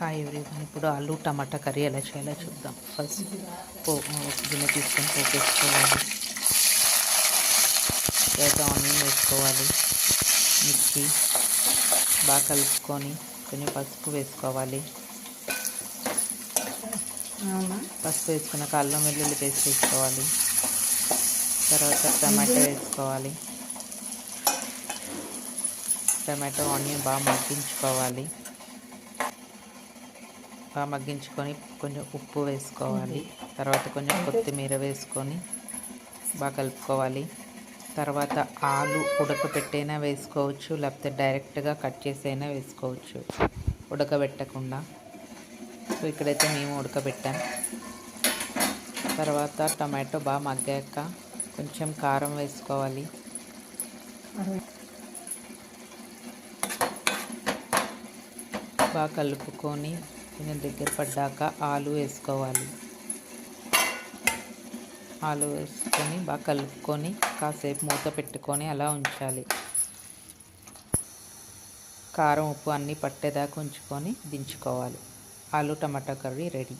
Hi everyone. ఇప్పుడు ఆలు టమాటా curry ఎలా చేయాలో చూద్దాం. ఫస్ట్ గిన్నె తీసుకొని పోపు వేసుకోవాలి. తర్వాత ఆనియన్ వేసుకోవాలి, మిర్చి బాగా కలుపుకొని కొంచెం పసుపు వేసుకోవాలి. పసుపు వేసుకున్నాక అల్లం వెల్లుల్లి పేస్ట్ వేసుకోవాలి. తర్వాత టమాటో వేసుకోవాలి. టమాటో ఆనియన్ బాగా మగ్గించుకోవాలి. బాగా మగ్గించుకొని కొంచెం ఉప్పు వేసుకోవాలి. తర్వాత కొంచెం కొత్తిమీర వేసుకొని బాగా కలుపుకోవాలి. తర్వాత ఆలు ఉడకబెట్టైనా వేసుకోవచ్చు, లేకపోతే డైరెక్ట్గా కట్ చేసైనా వేసుకోవచ్చు ఉడకబెట్టకుండా. సో ఇక్కడైతే మేము ఉడకబెట్టాం. తర్వాత టమాటో బాగా మగ్గాక కొంచెం కారం వేసుకోవాలి. బాగా కలుపుకొని కొంచెం దగ్గర పడ్డాక ఆలు వేసుకోవాలి. ఆలు వేసుకొని బాగా కలుపుకొని కాసేపు మూత పెట్టుకొని అలా ఉంచాలి. కారం ఉప్పు అన్నీ పట్టేదాకా ఉంచుకొని దించుకోవాలి. ఆలు టమాటా కర్రీ రెడీ.